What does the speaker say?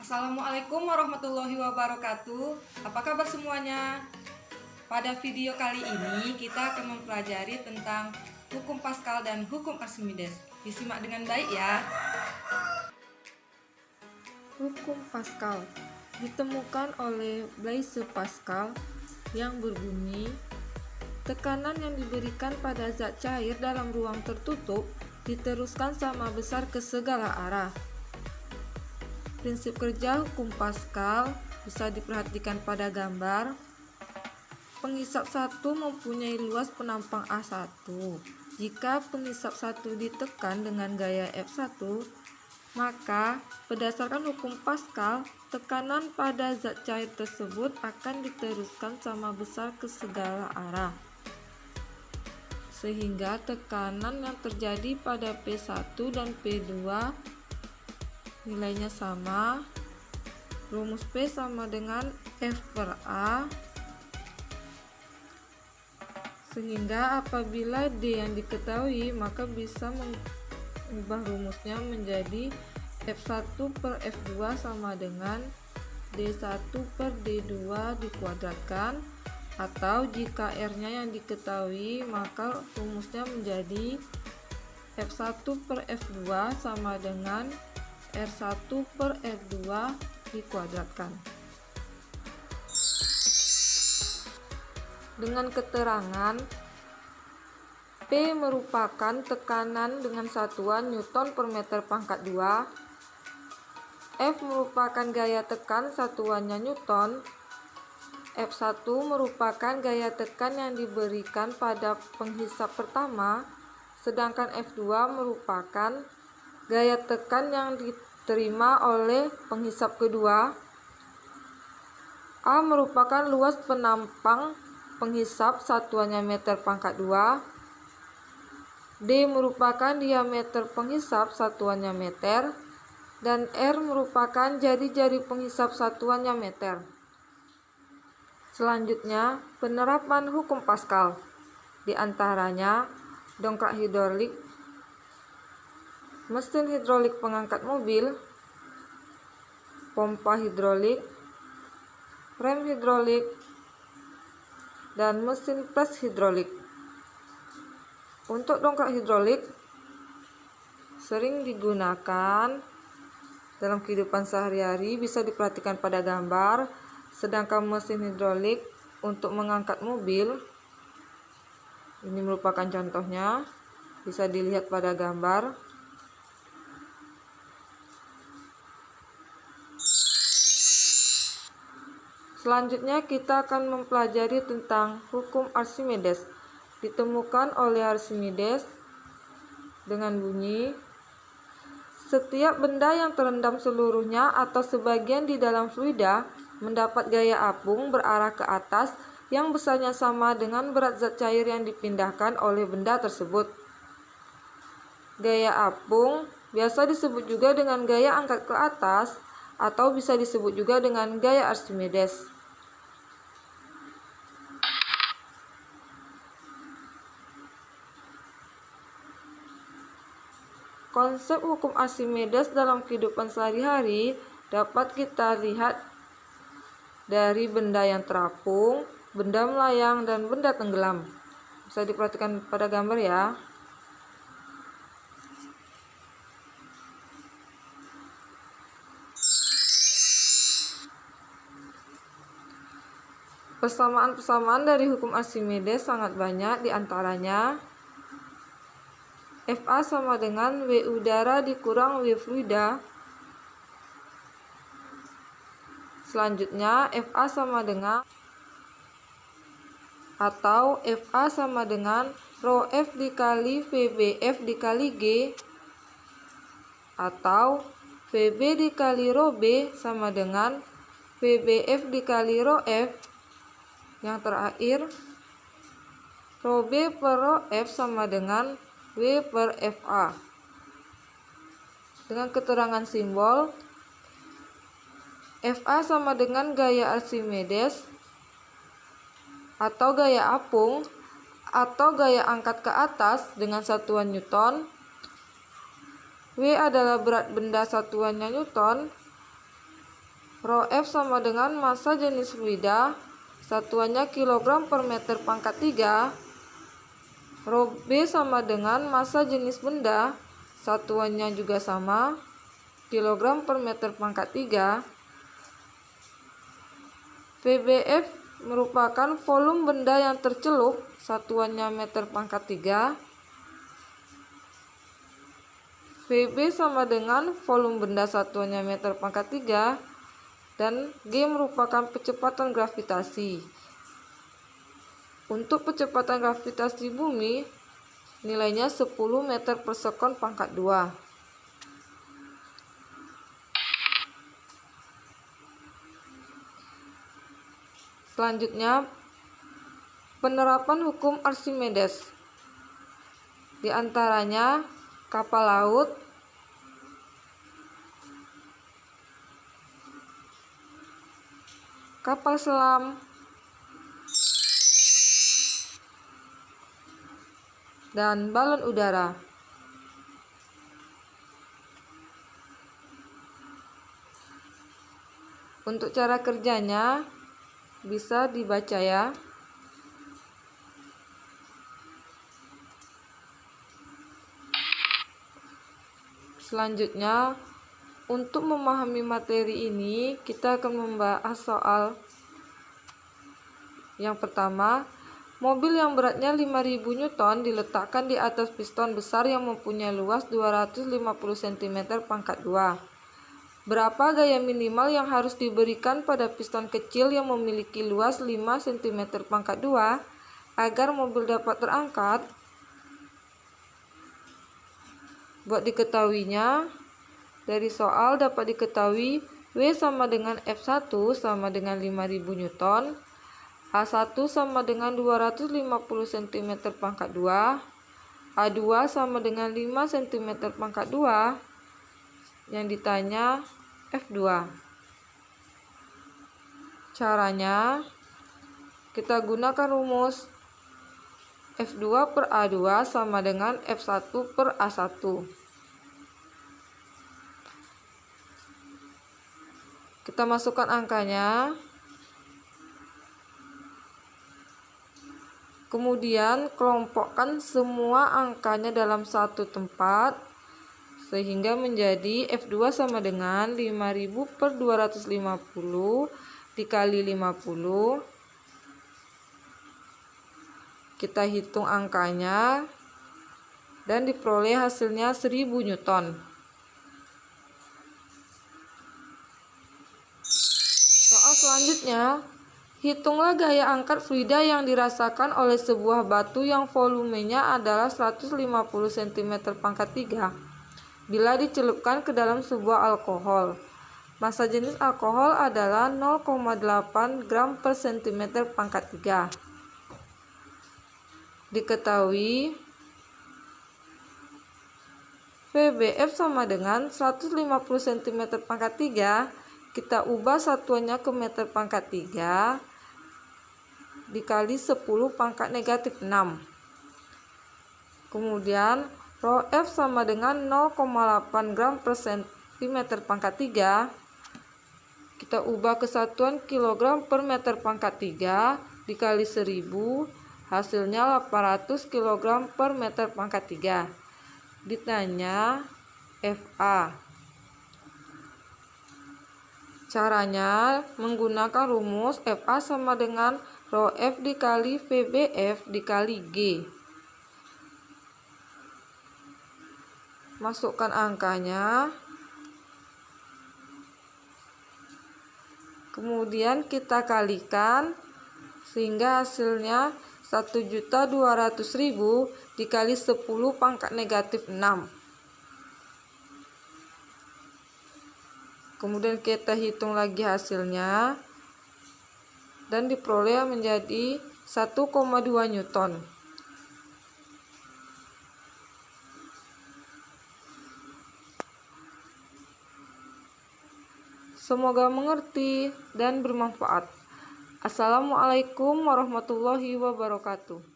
Assalamualaikum warahmatullahi wabarakatuh. Apa kabar semuanya? Pada video kali ini kita akan mempelajari tentang hukum Pascal dan hukum Archimedes. Disimak dengan baik ya. Hukum Pascal ditemukan oleh Blaise Pascal yang berbunyi, tekanan yang diberikan pada zat cair dalam ruang tertutup diteruskan sama besar ke segala arah. Prinsip kerja hukum Pascal bisa diperhatikan pada gambar. Pengisap 1 mempunyai luas penampang A1. Jika pengisap 1 ditekan dengan gaya F1, maka berdasarkan hukum Pascal, tekanan pada zat cair tersebut akan diteruskan sama besar ke segala arah. Sehingga tekanan yang terjadi pada P1 dan P2 nilainya sama. Rumus P sama dengan F per A, sehingga apabila D yang diketahui maka bisa mengubah rumusnya menjadi F1 per F2 sama dengan D1 per D2 dikuadratkan, atau jika R nya yang diketahui maka rumusnya menjadi F1 per F2 sama dengan R1 per R2 dikuadratkan. Dengan keterangan P merupakan tekanan dengan satuan Newton per meter pangkat 2, F merupakan gaya tekan satuannya Newton, F1 merupakan gaya tekan yang diberikan pada penghisap pertama, sedangkan F2 merupakan gaya tekan yang diterima oleh penghisap kedua. A merupakan luas penampang penghisap satuannya meter pangkat 2. D merupakan diameter penghisap satuannya meter. Dan R merupakan jari-jari penghisap satuannya meter. Selanjutnya, penerapan hukum Pascal. Di antaranya, dongkrak hidrolik, mesin hidrolik pengangkat mobil, pompa hidrolik, rem hidrolik, dan mesin pres hidrolik. Untuk dongkrak hidrolik sering digunakan dalam kehidupan sehari-hari, bisa diperhatikan pada gambar. Sedangkan mesin hidrolik untuk mengangkat mobil, ini merupakan contohnya, bisa dilihat pada gambar. Selanjutnya kita akan mempelajari tentang hukum Archimedes. Ditemukan oleh Archimedes dengan bunyi, setiap benda yang terendam seluruhnya atau sebagian di dalam fluida mendapat gaya apung berarah ke atas yang besarnya sama dengan berat zat cair yang dipindahkan oleh benda tersebut. Gaya apung biasa disebut juga dengan gaya angkat ke atas atau bisa disebut juga dengan gaya Archimedes. Konsep hukum Archimedes dalam kehidupan sehari-hari dapat kita lihat dari benda yang terapung, benda melayang, dan benda tenggelam. Bisa diperhatikan pada gambar ya. Persamaan-persamaan dari hukum Archimedes sangat banyak, diantaranya Fa sama dengan W udara dikurang W fluida. Selanjutnya Fa sama dengan atau Fa sama dengan rho F dikali VBF dikali G, atau VB dikali rho B sama dengan VBF dikali rho F. Yang terakhir, rho B per rho F sama dengan W per Fa. Dengan keterangan simbol, Fa sama dengan gaya Archimedes atau gaya apung atau gaya angkat ke atas dengan satuan Newton. W adalah berat benda satuannya Newton. Rho F sama dengan massa jenis fluida, satuannya kilogram per meter pangkat 3. Rho B sama dengan massa jenis benda, satuannya juga sama, kilogram per meter pangkat 3. VBF merupakan volume benda yang tercelup, satuannya meter pangkat 3. VB sama dengan volume benda, satuannya meter pangkat 3. Dan G merupakan kecepatan gravitasi. Untuk kecepatan gravitasi bumi, nilainya 10 meter per sekon pangkat 2. Selanjutnya, penerapan hukum Archimedes. Di antaranya kapal laut, kapal selam, dan balon udara. Untuk cara kerjanya bisa dibaca ya. Selanjutnya, untuk memahami materi ini, kita akan membahas soal yang pertama. Mobil yang beratnya 5000 Newton diletakkan di atas piston besar yang mempunyai luas 250 cm pangkat 2. Berapa gaya minimal yang harus diberikan pada piston kecil yang memiliki luas 5 cm pangkat 2 agar mobil dapat terangkat? Buat diketahuinya, dari soal dapat diketahui W sama dengan F1 sama dengan 5000 Newton, A1 sama dengan 250 cm pangkat 2, A2 sama dengan 5 cm pangkat 2, yang ditanya F2. Caranya, kita gunakan rumus F2 per A2 sama dengan F1 per A1. Kita masukkan angkanya. Kemudian kelompokkan semua angkanya dalam satu tempat sehingga menjadi F2 sama dengan 5000 per 250 dikali 50. Kita hitung angkanya dan diperoleh hasilnya 1000 Newton. Soal selanjutnya, hitunglah gaya angkat fluida yang dirasakan oleh sebuah batu yang volumenya adalah 150 cm pangkat 3 bila dicelupkan ke dalam sebuah alkohol. Massa jenis alkohol adalah 0,8 gram per cm pangkat 3. Diketahui VBF sama dengan 150 cm pangkat 3, kita ubah satuannya ke meter pangkat 3 dikali 10 pangkat negatif 6. Kemudian Rho F sama dengan 0,8 gram per cm pangkat 3. Kita ubah ke satuan kilogram per meter pangkat 3 dikali 1000, hasilnya 800 kg per meter pangkat 3. Ditanya FA. Caranya menggunakan rumus FA sama dengan Rho F dikali VBF dikali G. Masukkan angkanya. Kemudian kita kalikan sehingga hasilnya 1.200.000 dikali 10 pangkat negatif 6. Kemudian kita hitung lagi hasilnya dan diperoleh menjadi 1,2 Newton. Semoga mengerti dan bermanfaat. Assalamualaikum warahmatullahi wabarakatuh.